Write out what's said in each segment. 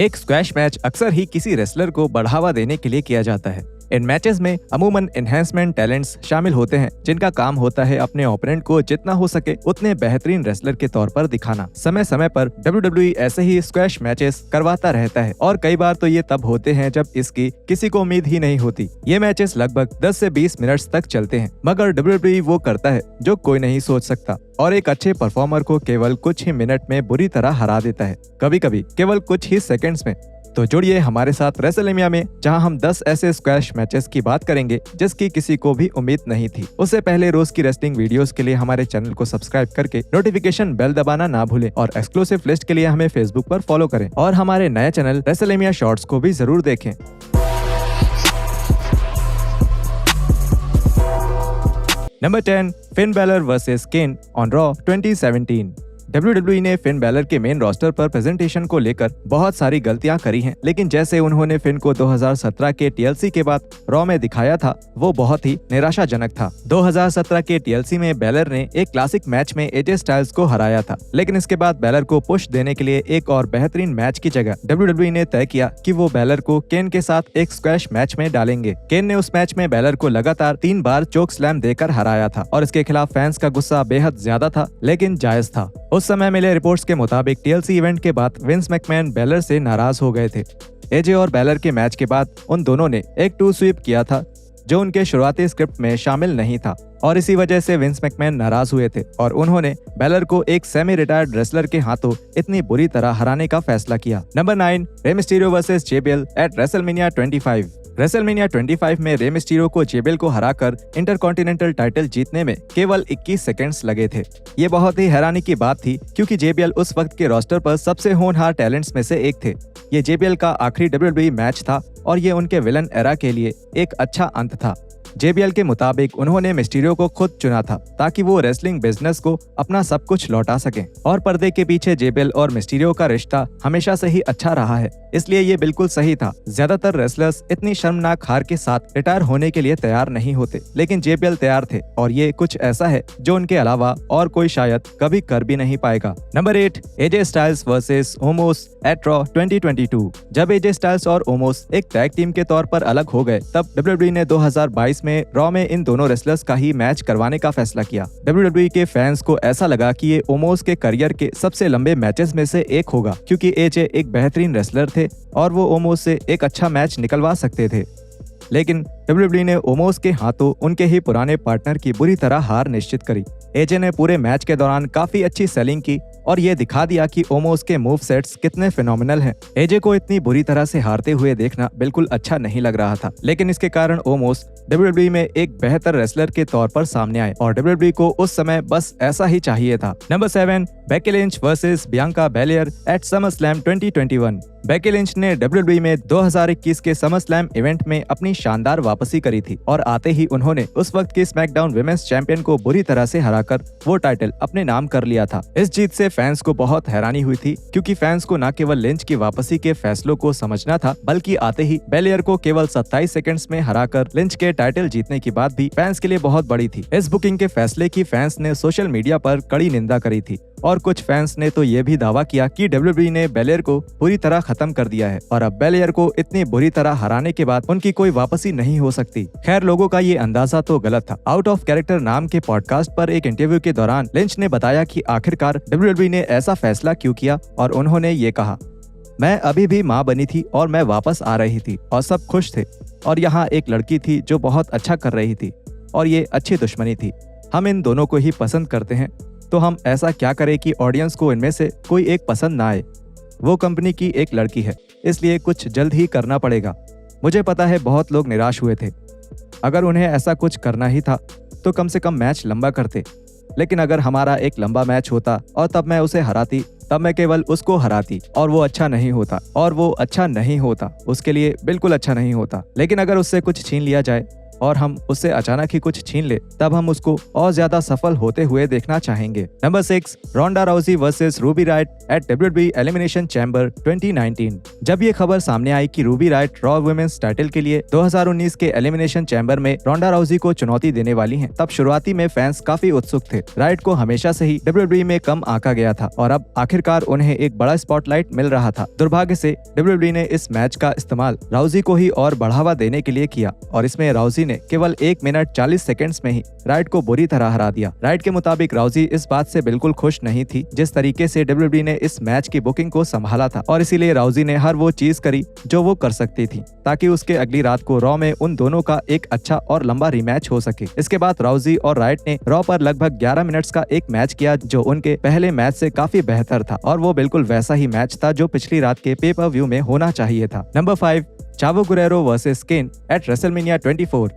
एक squash match अक्सर ही किसी रेसलर को बढ़ावा देने के लिए किया जाता है। इन मैचेस में अमूमन एनहेंसमेंट टैलेंट्स शामिल होते हैं जिनका काम होता है अपने ओपोनेंट को जितना हो सके उतने बेहतरीन रेसलर के तौर पर दिखाना। समय समय पर WWE ऐसे ही स्क्वैश मैचेस करवाता रहता है और कई बार तो ये तब होते हैं जब इसकी किसी को उम्मीद ही नहीं होती। ये मैचेस लगभग 10 से 20 मिनट्स तक चलते हैं, मगर WWE वो करता है जो कोई नहीं सोच सकता और एक अच्छे परफॉर्मर को केवल कुछ ही मिनट में बुरी तरह हरा देता है, कभी कभी केवल कुछ ही सेकंड्स में। तो जुड़िए हमारे साथ रेसलमेनिया में, जहां हम 10 ऐसे स्क्वैश मैचेस की बात करेंगे जिसकी किसी को भी उम्मीद नहीं थी। उससे पहले रोज की रेसलिंग वीडियोस के लिए हमारे चैनल को सब्सक्राइब करके नोटिफिकेशन बेल दबाना ना भूलें और एक्सक्लूसिव लिस्ट के लिए हमें फेसबुक पर फॉलो करें और हमारे नए चैनल रेसलमेनिया शॉर्ट्स को भी जरूर देखें। Number 10, Finn Balor versus Kane on Raw 2017। WWE ने फिन बैलर के मेन रोस्टर पर प्रेजेंटेशन को लेकर बहुत सारी गलतियां करी हैं, लेकिन जैसे उन्होंने फिन को 2017 के TLC के बाद रॉ में दिखाया था वो बहुत ही निराशाजनक था। 2017 के TLC में बैलर ने एक क्लासिक मैच में AJ स्टाइल्स को हराया था, लेकिन इसके बाद बैलर को पुश देने के लिए एक और बेहतरीन मैच की जगह WWE ने तय किया कि वो बैलर को केन के साथ एक स्क्वैश मैच में डालेंगे। केन ने उस मैच में बैलर को लगातार 3 बार चोक स्लैम देकर हराया था और इसके खिलाफ फैंस का गुस्सा बेहद ज्यादा था, लेकिन जायज था। उस समय मिले रिपोर्ट्स के मुताबिक TLC इवेंट के बाद विंस मैकमैन बैलर से नाराज हो गए थे। AJ और बैलर के मैच के बाद उन दोनों ने एक 2 स्वीप किया था जो उनके शुरुआती स्क्रिप्ट में शामिल नहीं था और इसी वजह से विंस मैकमैन नाराज हुए थे और उन्होंने बैलर को एक सेमी रिटायर्ड रेसलर के हाथों इतनी बुरी तरह हराने का फैसला किया। Number 9, Rey Mysterio versus JBL eight WrestleMania 25। WrestleMania 25 में रे मिस्टीरियो को JBL को हराकर इंटरकॉन्टिनेंटल टाइटल जीतने में केवल 21 सेकंड्स लगे थे। ये बहुत ही हैरानी की बात थी क्योंकि JBL उस वक्त के रोस्टर पर सबसे होनहार टैलेंट्स में से एक थे। ये JBL का आखिरी WWE मैच था और ये उनके विलन एरा के लिए एक अच्छा अंत था। JBL के मुताबिक उन्होंने मिस्टीरियो को खुद चुना था ताकि वो रेसलिंग बिजनेस को अपना सब कुछ लौटा सकें और पर्दे के पीछे JBL और मिस्टीरियो का रिश्ता हमेशा से ही अच्छा रहा है, इसलिए ये बिल्कुल सही था। ज्यादातर रेसलर्स इतनी शर्मनाक हार के साथ रिटायर होने के लिए तैयार नहीं होते, लेकिन JBL तैयार थे और ये कुछ ऐसा है जो उनके अलावा और कोई शायद कभी कर भी नहीं पाएगा। Number 8, AJ Styles versus Omos at Raw 2022। जब AJ स्टाइल्स और ओमोस एक टैग टीम के तौर पर अलग हो गए तब WWE ने 2022 में रॉ में इन दोनों रेसलर्स का ही मैच करवाने का फैसला किया। WWE के फैंस को ऐसा लगा कि ये ओमोस के करियर के सबसे लंबे मैचेस में से एक होगा क्योंकि AJ एक बेहतरीन रेसलर थे और वो ओमोस से एक अच्छा मैच निकलवा सकते थे, लेकिन WWE ने ओमोस के हाथों उनके ही पुराने पार्टनर की बुरी तरह हार निश्चित करी। AJ ने पूरे मैच के दौरान काफी अच्छी सेलिंग की और ये दिखा दिया कि ओमोस के मूव सेट्स कितने फिनोमिनल हैं। AJ को इतनी बुरी तरह से हारते हुए देखना बिल्कुल अच्छा नहीं लग रहा था, लेकिन इसके कारण ओमोस WWE में एक बेहतर रेसलर के तौर पर सामने आए और WWE को उस समय बस ऐसा ही चाहिए था। Number 7, Becky Lynch versus Bianca Belair at SummerSlam 2021। Becky Lynch ने WWE में 2021 के समरस्लैम इवेंट में अपनी शानदार वापसी करी थी और आते ही उन्होंने उस वक्त की स्मैकडाउन विमेंस चैंपियन को बुरी तरह से हराकर वो टाइटल अपने नाम कर लिया था। इस जीत से फैंस को बहुत हैरानी हुई थी क्योंकि फैंस को न केवल लिंच की वापसी के फैसलों को समझना था, बल्कि आते ही बेलियर को केवल 27 सेकंड्स में हराकर लिंच के टाइटल जीतने की बात भी फैंस के लिए बहुत बड़ी थी। इस बुकिंग के फैसले की फैंस ने सोशल मीडिया पर कड़ी निंदा करी थी और कुछ फैंस ने तो ये भी दावा किया कि WWE ने बेलियर को पूरी तरह खत्म कर दिया है और अब बेलियर को इतनी बुरी तरह हराने के बाद उनकी कोई वापसी नहीं हो सकती। खैर, लोगों का ये अंदाजा तो गलत था। आउट ऑफ कैरेक्टर नाम के पॉडकास्ट पर एक इंटरव्यू के दौरान लिंच ने बताया कि आखिरकार WWE ने ऐसा फैसला क्यों किया और उन्होंने ये कहा, मैं अभी भी माँ बनी थी और मैं वापस आ रही थी और सब खुश थे और यहाँ एक लड़की थी जो बहुत अच्छा कर रही थी और ये अच्छी दुश्मनी थी। हम इन दोनों को ही पसंद करते हैं, तो हम ऐसा क्या करें कि ऑडियंस को इनमें से कोई एक पसंद ना आए। वो कंपनी की एक लड़की है, इसलिए कुछ जल्द ही करना पड़ेगा। मुझे पता है बहुत लोग निराश हुए थे। अगर उन्हें ऐसा कुछ करना ही था तो कम से कम मैच लंबा करते, लेकिन अगर हमारा एक लंबा मैच होता और तब मैं उसे हराती तब मैं केवल उसको हराती और वो अच्छा नहीं होता और वो अच्छा नहीं होता, उसके लिए बिल्कुल अच्छा नहीं होता। लेकिन अगर उससे कुछ छीन लिया जाए और हम उससे अचानक ही कुछ छीन ले, तब हम उसको और ज्यादा सफल होते हुए देखना चाहेंगे। Number 6, Ronda Rousey versus Ruby Riott at WWE elimination chamber 2019। जब ये खबर सामने आई कि Ruby Riott Raw women's title के लिए 2019 के एलिमिनेशन चैम्बर में रोंडा राउजी को चुनौती देने वाली हैं, तब शुरुआती में फैंस काफी उत्सुक थे। राइट को हमेशा से ही WWE में कम आंका गया था और अब आखिरकार उन्हें एक बड़ा स्पॉटलाइट मिल रहा था। दुर्भाग्य से WWE ने इस मैच का इस्तेमाल राउजी को ही और बढ़ावा देने के लिए किया और इसमें राउजी ने केवल 1 मिनट 40 सेकंड्स में ही राइट को बुरी तरह हरा दिया। राइट के मुताबिक राउजी इस बात से बिल्कुल खुश नहीं थी जिस तरीके से WWE ने इस मैच की बुकिंग को संभाला था और इसीलिए राउजी ने हर वो चीज करी जो वो कर सकती थी ताकि उसके अगली रात को रॉ में उन दोनों का एक अच्छा और लंबा रिमैच हो सके। इसके बाद राउजी और राइट ने रॉ पर लगभग 11 मिनट्स का एक मैच किया जो उनके पहले मैच से काफी बेहतर था और वो बिल्कुल वैसा ही मैच था जो पिछली रात के पे पर व्यू में होना चाहिए था। Number 5, Chavo Guerrero versus Kane at WrestleMania 24।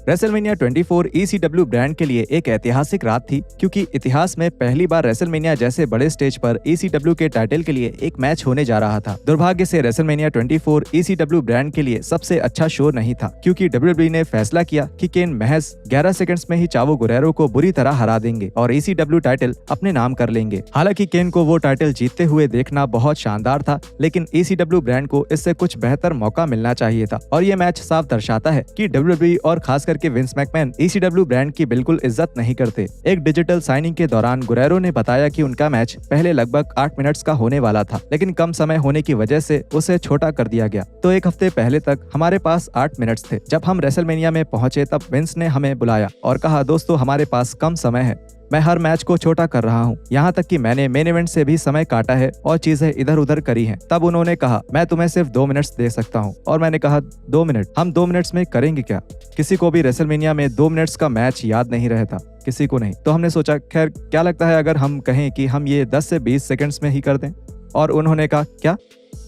WrestleMania 24 ECW brand के लिए एक ऐतिहासिक रात थी क्योंकि इतिहास में पहली बार रेसलमेनिया जैसे बड़े स्टेज पर ECW के टाइटल के लिए एक मैच होने जा रहा था। दुर्भाग्य से रेसलमेनिया 24 ECW ब्रांड के लिए सबसे अच्छा शो नहीं था क्योंकि WWE ने फैसला किया कि केन महज 11 सेकंड्स में ही चावो गुरेरो को बुरी तरह हरा देंगे और ECW टाइटल अपने नाम कर लेंगे। हालांकि केन को वो टाइटल जीतते हुए देखना बहुत शानदार था, लेकिन ECW ब्रांड को इससे कुछ बेहतर मौका मिलना चाहिए था और ये मैच साफ दर्शाता है कि WWE और खास करके विंस मैकमैन ECW ब्रांड की बिल्कुल इज्जत नहीं करते। एक डिजिटल साइनिंग के दौरान गुरेरो ने बताया कि उनका मैच पहले लगभग 8 मिनट्स का होने वाला था, लेकिन कम समय होने की वजह से उसे छोटा कर दिया गया। तो एक हफ्ते पहले तक हमारे पास 8 मिनट्स थे। जब हम रेसलमेनिया में पहुंचे तब विंस ने हमें बुलाया और कहा, दोस्तों हमारे पास कम समय है, मैं हर मैच को छोटा कर रहा हूँ, यहाँ तक कि मैंने मेन इवेंट से भी समय काटा है और चीजें इधर उधर करी हैं। तब उन्होंने कहा, मैं तुम्हें सिर्फ 2 मिनट्स दे सकता हूँ और मैंने कहा 2 मिनट? हम 2 मिनट्स में करेंगे क्या? किसी को भी रेसलमेनिया में 2 मिनट्स का मैच याद नहीं रहता, किसी को नहीं। तो हमने सोचा, खैर क्या लगता है अगर हम कहें कि हम ये 10 से 20 सेकंड्स में ही कर दें? और उन्होंने कहा, क्या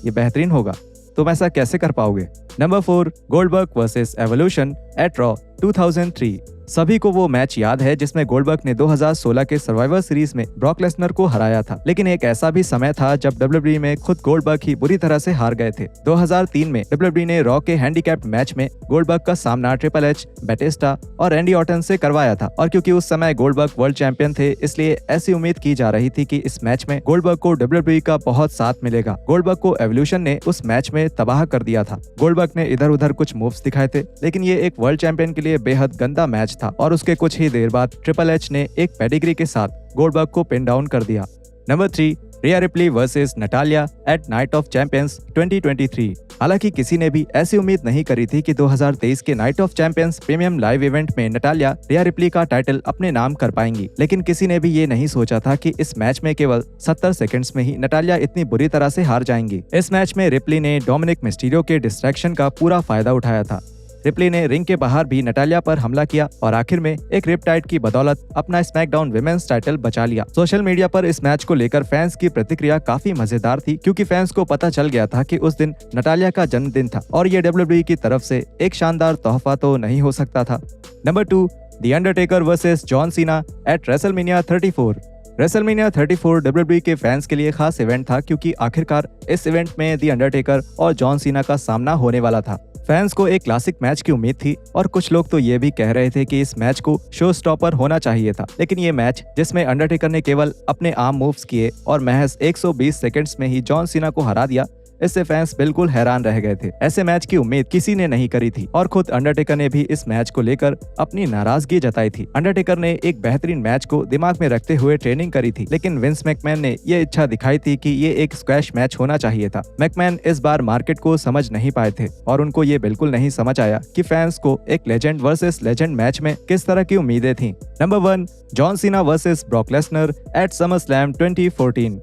ये बेहतरीन होगा? तुम ऐसा कैसे कर पाओगे? Number 4, Goldberg versus Evolution at Raw 2003। सभी को वो मैच याद है जिसमें गोल्डबर्ग ने 2016 के सर्वाइवर सीरीज में ब्रॉक लेसनर को हराया था, लेकिन एक ऐसा भी समय था जब WWE में खुद गोल्डबर्ग ही बुरी तरह से हार गए थे। 2003 में WWE ने रॉ के हैंडीकैप्ड मैच में गोल्डबर्ग का सामना ट्रिपल एच, बैटिस्टा और रैंडी ऑर्टन से करवाया था और क्योंकि उस समय गोल्डबर्ग वर्ल्ड चैंपियन थे, इसलिए ऐसी उम्मीद की जा रही थी कि इस मैच में गोल्डबर्ग को WWE का बहुत साथ मिलेगा। गोल्डबर्ग को एवोल्यूशन ने उस मैच में तबाह कर दिया था। गोल्डबर्ग ने इधर उधर कुछ मूव्स दिखाए थे, लेकिन ये एक वर्ल्ड चैंपियन के लिए बेहद गंदा मैच था और उसके कुछ ही देर बाद ट्रिपल एच ने एक पेडिग्री के साथ गोल्डबर्ग को पिन डाउन कर दिया। Number 3, Rhea Ripley versus Natalya at Night of Champions 2023। हालांकि किसी ने भी ऐसी उम्मीद नहीं करी थी कि 2023 के night of champions premium live event में नटालिया रिया रिप्ली का टाइटल अपने नाम कर पाएंगी, लेकिन किसी ने भी ये नहीं सोचा था कि इस मैच में केवल 70 सेकंड्स में ही नटालिया इतनी बुरी तरह से हार जाएंगी। इस मैच में रिप्ली ने डोमिनिक मिस्टीरियो के डिस्ट्रैक्शन का पूरा फायदा उठाया था। रिप्ली ने रिंग के बाहर भी नटालिया पर हमला किया और आखिर में एक रिपटाइड की बदौलत अपना स्मैकडाउन विमेंस टाइटल बचा लिया। सोशल मीडिया पर इस मैच को लेकर फैंस की प्रतिक्रिया काफी मजेदार थी क्योंकि फैंस को पता चल गया था कि उस दिन नटालिया का जन्मदिन था और ये WWE की तरफ से एक शानदार तोहफा तो नहीं हो सकता था। Number 2, the Undertaker versus John Cena eight WrestleMania 34। WrestleMania 34 WWE के फैंस के लिए खास इवेंट था क्योंकि आखिरकार इस इवेंट में द अंडरटेकर और जॉन सीना का सामना होने वाला था। फैंस को एक क्लासिक मैच की उम्मीद थी और कुछ लोग तो ये भी कह रहे थे कि इस मैच को शो स्टॉपर होना चाहिए था, लेकिन ये मैच जिसमें अंडरटेकर ने केवल अपने आर्म मूव्स किए और महज 120 सेकंड्स में ही जॉन सीना को हरा दिया, इससे फैंस बिल्कुल हैरान रह गए थे। ऐसे मैच की उम्मीद किसी ने नहीं करी थी और खुद अंडरटेकर ने भी इस मैच को लेकर अपनी नाराजगी जताई थी। अंडरटेकर ने एक बेहतरीन मैच को दिमाग में रखते हुए ट्रेनिंग करी थी, लेकिन विंस मैकमैन ने ये इच्छा दिखाई थी कि ये एक स्क्वैश मैच होना चाहिए था। मैकमैन इस बार मार्केट को समझ नहीं पाए थे और उनको ये बिल्कुल नहीं समझ आया कि फैंस को एक लेजेंड वर्सेस लेजेंड मैच में किस तरह की उम्मीदें थी। Number 1, John Cena versus Brock Lesnar at SummerSlam 2014।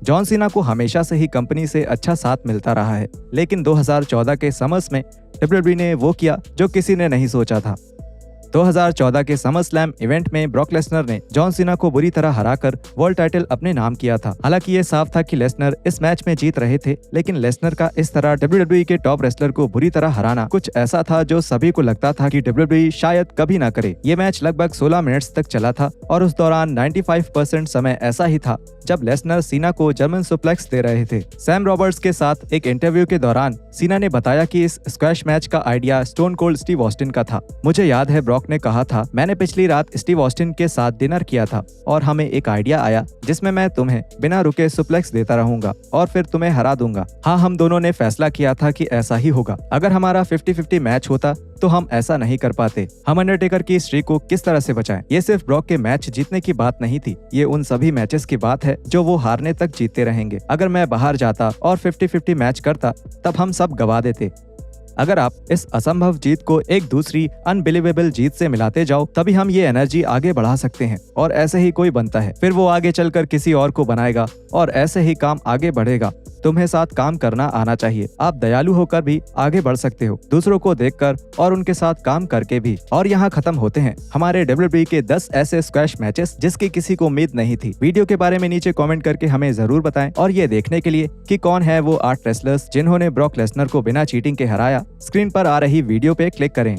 John Cena को हमेशा से ही कंपनी से अच्छा साथ मिलता रहा है, लेकिन 2014 के समर्स में WWE ने वो किया जो किसी ने नहीं सोचा था। 2014 के समर स्लैम इवेंट में ब्रॉक लेसनर ने जॉन सीना को बुरी तरह हराकर वर्ल्ड टाइटल अपने नाम किया था। हालांकि ये साफ था कि लेसनर इस मैच में जीत रहे थे, लेकिन लेसनर का इस तरह WWE के टॉप रेसलर को बुरी तरह हराना कुछ ऐसा था जो सभी को लगता था कि WWE शायद कभी ना करे। ये मैच लगभग 16 मिनट्स तक चला था और उस दौरान 95% समय ऐसा ही था जब लेसनर सीना को जर्मन सुप्लेक्स दे रहे थे। सैम रॉबर्ट्स के साथ एक इंटरव्यू के दौरान सीना ने बताया कि इस स्क्वैश मैच का idea stone cold Steve Austin का था। मुझे याद है ब्रॉक ने कहा था, मैंने पिछली रात स्टीव ऑस्टिन के साथ डिनर किया था और हमें एक आइडिया आया जिसमें मैं तुम्हें बिना रुके सुप्लेक्स देता रहूंगा और फिर तुम्हें हरा दूंगा। हाँ, हम दोनों ने फैसला किया था कि ऐसा ही होगा। अगर हमारा 50-50 मैच होता तो हम ऐसा नहीं कर पाते। हम अंडरटेकर की स्ट्रीक को किस तरह से बचाएं? ये सिर्फ ब्रॉक के मैच जीतने की बात नहीं थी, ये उन सभी मैचेस की बात है जो वो हारने तक जीतते रहेंगे। अगर मैं बाहर जाता और 50-50 मैच करता तब हम सब गवा देते। अगर आप इस असंभव जीत को एक दूसरी अनबिलीवेबल जीत से मिलाते जाओ तभी हम ये एनर्जी आगे बढ़ा सकते हैं और ऐसे ही कोई बनता है, फिर वो आगे चलकर किसी और को बनाएगा और ऐसे ही काम आगे बढ़ेगा। तुम्हें साथ काम करना आना चाहिए। आप दयालु होकर भी आगे बढ़ सकते हो, दूसरों को देखकर और उनके साथ काम करके भी। और यहाँ खत्म होते हैं हमारे WWE के 10 ऐसे स्क्वैश मैचेस जिसकी किसी को उम्मीद नहीं थी। वीडियो के बारे में नीचे कमेंट करके हमें जरूर बताएं और ये देखने के लिए कि कौन है वो 8 रेसलर्स जिन्होंने ब्रॉक लेसनर को बिना चीटिंग के हराया, स्क्रीन पर आ रही वीडियो पे क्लिक करें।